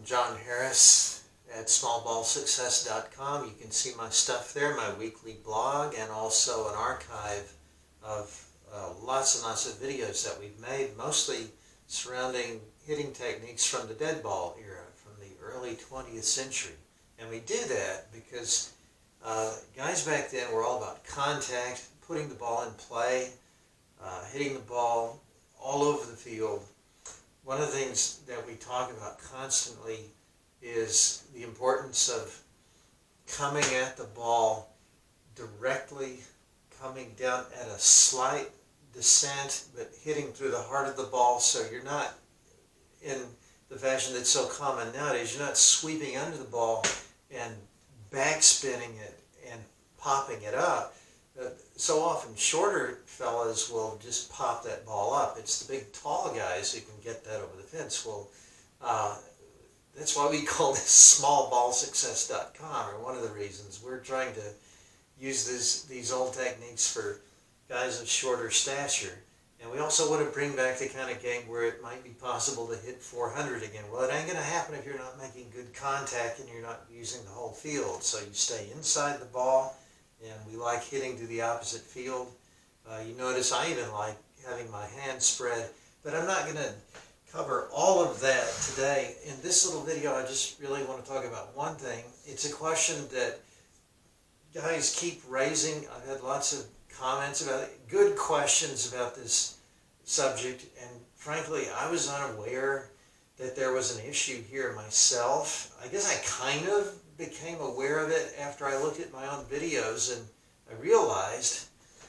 John Harris at smallballsuccess.com. You can see my stuff there, my weekly blog, and also an archive of lots and lots of videos that we've made, mostly surrounding hitting techniques from the Deadball Era, from the early 20th century. And we do that because guys back then were all about contact, putting the ball in play, hitting the ball all over the field. One of the things that we talk about constantly is the importance of coming at the ball directly, coming down at a slight descent, but hitting through the heart of the ball, so you're not in the fashion that's so common nowadays. You're not sweeping under the ball and backspinning it and popping it up. So often shorter fellas will just pop that ball up. It's the big tall guys who can get that over the fence. Well, that's why we call this smallballsuccess.com, or one of the reasons. We're trying to use these old techniques for guys of shorter stature. And we also want to bring back the kind of game where it might be possible to hit 400 again. Well, it ain't going to happen if you're not making good contact and you're not using the whole field. So you stay inside the ball, and we like hitting to the opposite field. You notice I even like having my hands spread, but I'm not going to cover all of that today. In this little video, I just really want to talk about one thing. It's a question that guys keep raising. I've had lots of comments about it, good questions about this subject, and frankly, I was unaware that there was an issue here myself. I guess I kind of became aware of it after I looked at my own videos, and I realized,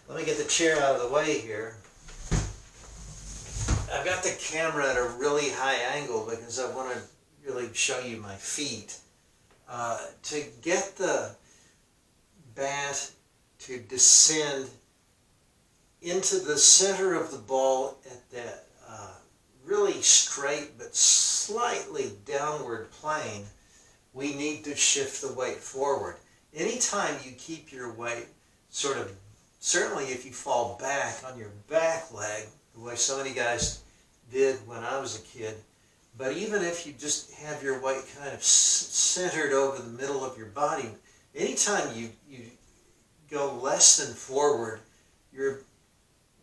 let me get the chair out of the way here. I've got the camera at a really high angle because I want to really show you my feet. To get the bat to descend into the center of the ball at that really straight but slightly downward plane, we need to shift the weight forward. Anytime you keep your weight sort of, certainly if you fall back on your back leg, the way so many guys did when I was a kid, but even if you just have your weight kind of centered over the middle of your body, anytime you go less than forward, your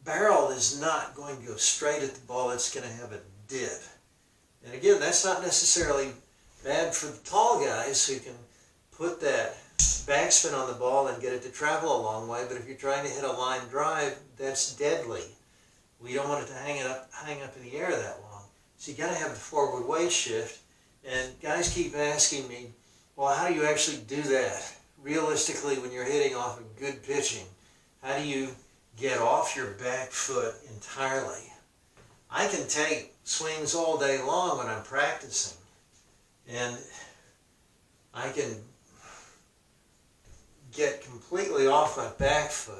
barrel is not going to go straight at the ball, it's going to have a dip. And again, that's not necessarily bad for the tall guys who can put that backspin on the ball and get it to travel a long way, but if you're trying to hit a line drive, that's deadly. We don't want it to hang up in the air that long. So you got to have the forward weight shift, and guys keep asking me, well, how do you actually do that? Realistically, when you're hitting off of good pitching, how do you get off your back foot entirely? I can take swings all day long when I'm practicing, and I can get completely off my back foot.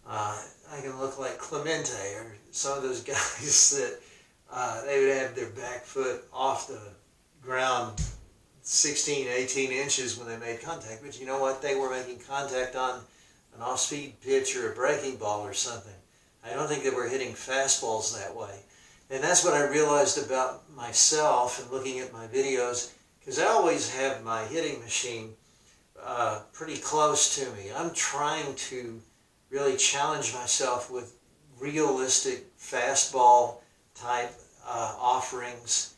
I can look like Clemente or some of those guys that they would have their back foot off the ground 16, 18 inches when they made contact. But you know what? They were making contact on an off-speed pitch or a breaking ball or something. I don't think they were hitting fastballs that way. And that's what I realized about myself and looking at my videos, because I always have my hitting machine pretty close to me. I'm trying to really challenge myself with realistic fastball type offerings,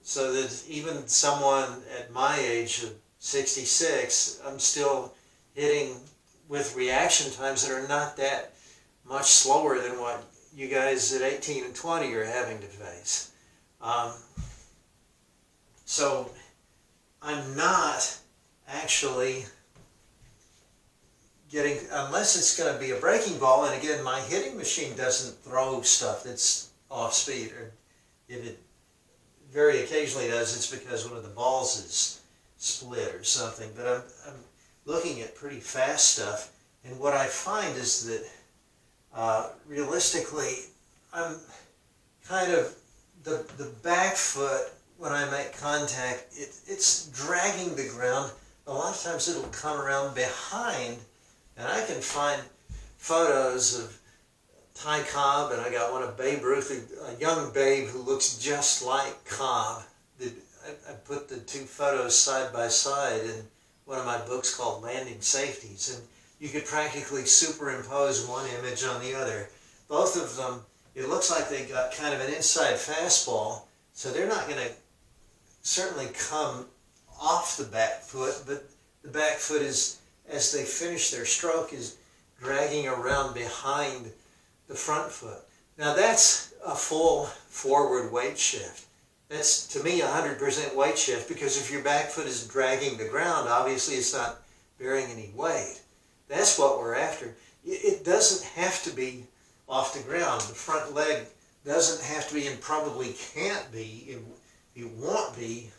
so that even someone at my age of 66, I'm still hitting with reaction times that are not that much slower than what you guys at 18 and 20 are having to face. So I'm not actually getting, unless it's going to be a breaking ball, and again, my hitting machine doesn't throw stuff that's off speed, or if it very occasionally does, it's because one of the balls is split or something, but I'm looking at pretty fast stuff, and what I find is that realistically, I'm kind of, the back foot, when I make contact, it's dragging the ground. A lot of times it'll come around behind, and I can find photos of Ty Cobb, and I got one of Babe Ruth, a young Babe who looks just like Cobb. I put the two photos side by side in one of my books called Landing Safeties, and you could practically superimpose one image on the other. Both of them, it looks like they got kind of an inside fastball, so they're not going to certainly come off the back foot, but the back foot is, as they finish their stroke, is dragging around behind the front foot. Now that's a full forward weight shift. That's, to me, 100% weight shift, because if your back foot is dragging the ground, obviously it's not bearing any weight. That's what we're after. It doesn't have to be off the ground. The front leg doesn't have to be, and probably can't be, it won't be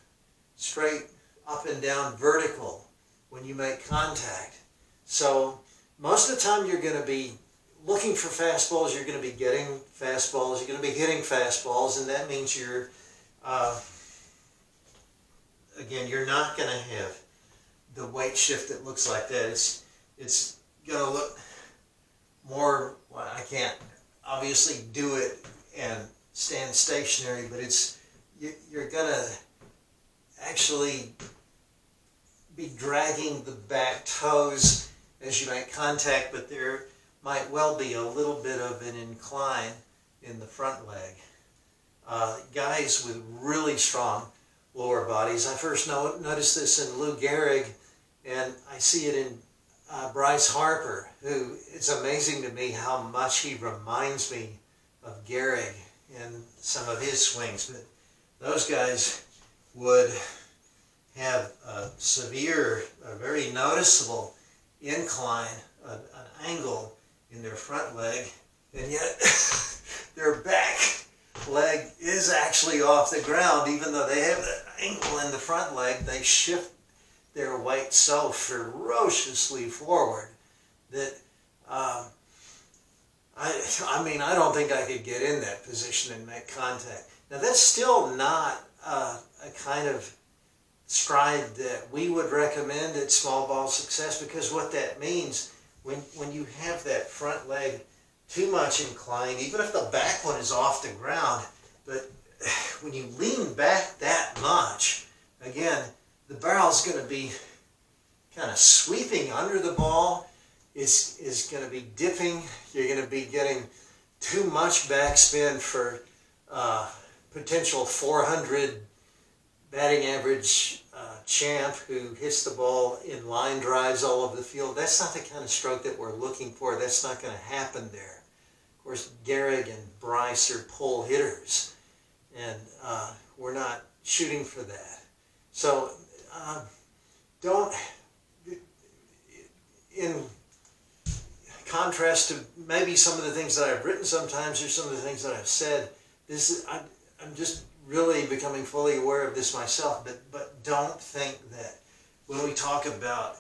straight up and down vertical when you make contact. So most of the time you're going to be looking for fastballs, you're going to be getting fastballs, you're going to be hitting fastballs, and that means you're, again, you're not going to have the weight shift that looks like that. It's going to look more, well, I can't obviously do it and stand stationary, but you're going to actually be dragging the back toes as you make contact, but there might well be a little bit of an incline in the front leg. Guys with really strong lower bodies, I first noticed this in Lou Gehrig, and I see it in Bryce Harper, who, it's amazing to me how much he reminds me of Gehrig in some of his swings. But those guys would have a severe, a very noticeable incline, an angle in their front leg, and yet their back leg is actually off the ground. Even though they have that angle in the front leg, they shift their weight so ferociously forward that I mean, I don't think I could get in that position and make contact. Now that's still not a kind of stride that we would recommend at small ball success, because what that means, when you have that front leg too much inclined, even if the back one is off the ground, but when you lean back that much, again, the barrel's going to be kind of sweeping under the ball. Is going to be dipping. You're going to be getting too much backspin for potential 400 batting average champ who hits the ball in line drives all over the field. That's not the kind of stroke that we're looking for. That's not going to happen there. Of course, Gehrig and Bryce are pull hitters, and we're not shooting for that. So don't, in contrast to maybe some of the things that I've written sometimes, or some of the things that I've said, I'm just really becoming fully aware of this myself, but don't think that when we talk about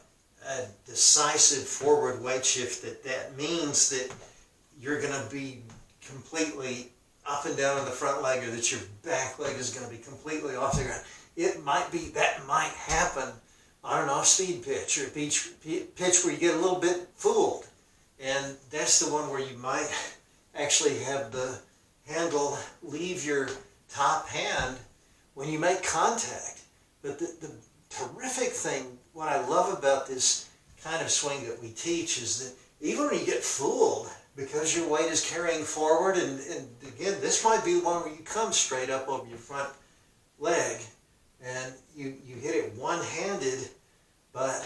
a decisive forward weight shift that means that you're going to be completely up and down on the front leg, or that your back leg is going to be completely off the ground. It might be, that might happen on an off-speed pitch, or a pitch where you get a little bit fooled. And that's the one where you might actually have the handle leave your top hand when you make contact. But the terrific thing, what I love about this kind of swing that we teach, is that even when you get fooled, because your weight is carrying forward, and again, this might be one where you come straight up over your front leg, and you hit it one-handed, but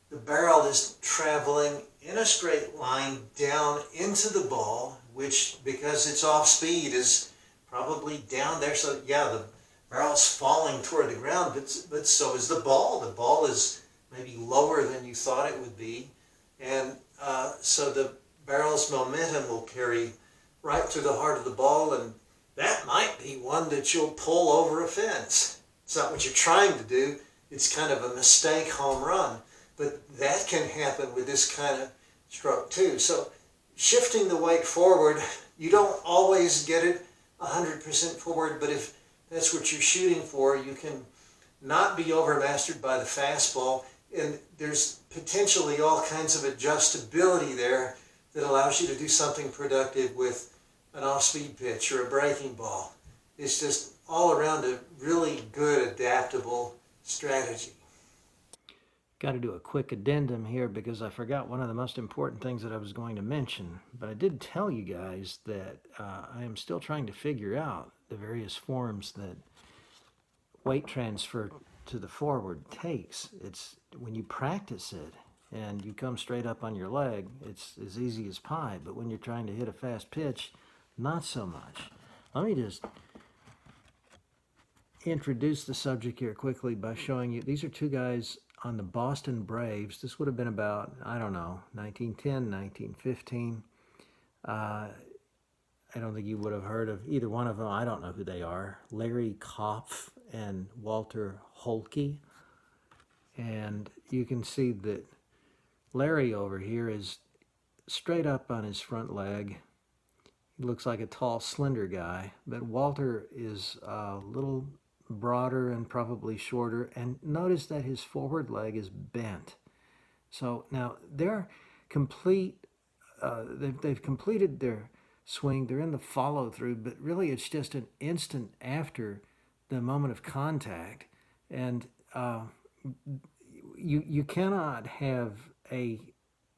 the barrel is traveling in a straight line down into the ball, which, because it's off speed, is probably down there. So yeah, the barrel's falling toward the ground, but so is the ball. The ball is maybe lower than you thought it would be, and so the barrel's momentum will carry right through the heart of the ball, and that might be one that you'll pull over a fence. It's not what you're trying to do. It's kind of a mistake home run, but that can happen with this kind of stroke too. So shifting the weight forward, you don't always get it 100% forward, but if that's what you're shooting for, you can not be overmastered by the fastball, and there's potentially all kinds of adjustability there that allows you to do something productive with an off-speed pitch or a breaking ball. It's just all around a really good adaptable strategy. Got to do a quick addendum here because I forgot one of the most important things that I was going to mention. But I did tell you guys that I am still trying to figure out the various forms that weight transfer to the forward takes. It's when you practice it and you come straight up on your leg, it's as easy as pie. But when you're trying to hit a fast pitch, not so much. Let me just introduce the subject here quickly by showing you these are two guys on the Boston Braves. This would have been about, I don't know, 1910, 1915. I don't think you would have heard of either one of them. I don't know who they are. Larry Kopf and Walter Holke. And you can see that Larry over here is straight up on his front leg. He looks like a tall, slender guy, but Walter is a little broader and probably shorter. And notice that his forward leg is bent. So now they're complete. They've completed their swing. They're in the follow through, but really it's just an instant after the moment of contact, and you cannot have a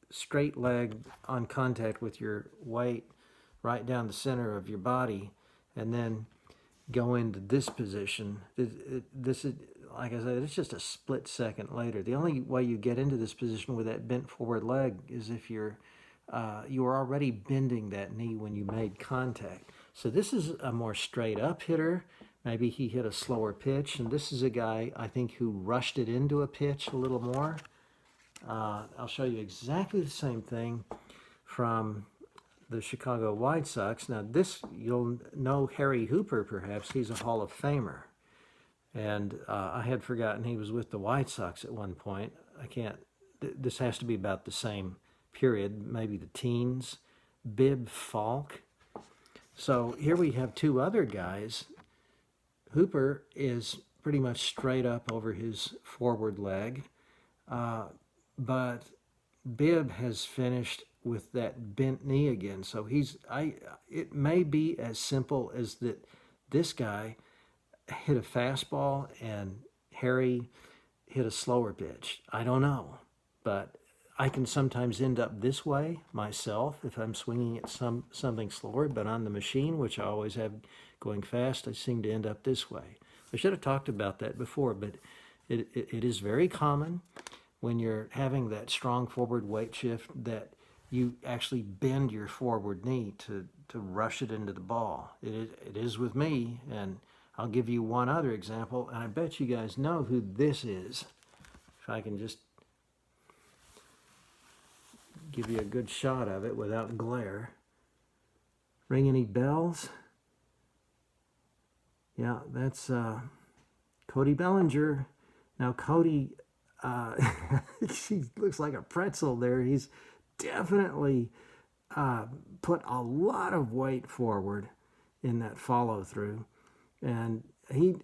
straight leg on contact with your weight right down the center of your body and then go into this position. This is, like I said, it's just a split second later. The only way you get into this position with that bent forward leg is if you were already bending that knee when you made contact. So this is a more straight up hitter. Maybe he hit a slower pitch, and this is a guy, I think, who rushed it into a pitch a little more. I'll show you exactly the same thing from the Chicago White Sox. Now this, you'll know Harry Hooper perhaps. He's a Hall of Famer. And I had forgotten he was with the White Sox at one point. This has to be about the same period, maybe the teens. Bibb Falk. So here we have two other guys. Hooper is pretty much straight up over his forward leg. But Bibb has finished with that bent knee again. So it may be as simple as that this guy hit a fastball and Harry hit a slower pitch. I don't know, but I can sometimes end up this way myself if I'm swinging at something slower, but on the machine, which I always have going fast, I seem to end up this way. I should have talked about that before, but it is very common when you're having that strong forward weight shift that you actually bend your forward knee to rush it into the ball. It is with me, and I'll give you one other example, and I bet you guys know who this is. If I can just give you a good shot of it without glare. Ring any bells? Yeah, that's Cody Bellinger. Now Cody, she looks like a pretzel there. He's definitely put a lot of weight forward in that follow through, and he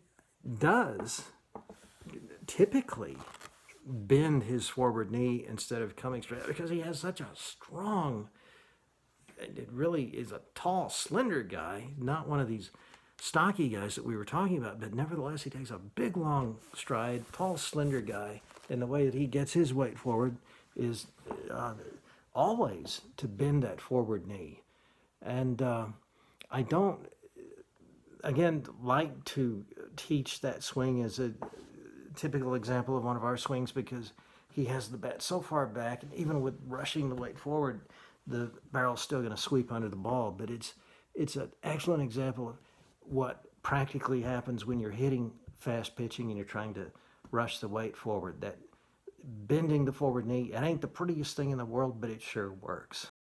does typically bend his forward knee instead of coming straight because he has such a strong, it really is a tall, slender guy, not one of these stocky guys that we were talking about, but nevertheless he takes a big, long stride, tall, slender guy, and the way that he gets his weight forward is always to bend that forward knee. And I don't, again, like to teach that swing as a typical example of one of our swings because he has the bat so far back, and even with rushing the weight forward, the barrel's still going to sweep under the ball. But it's an excellent example of what practically happens when you're hitting fast pitching and you're trying to rush the weight forward. That bending the forward knee, it ain't the prettiest thing in the world, but it sure works.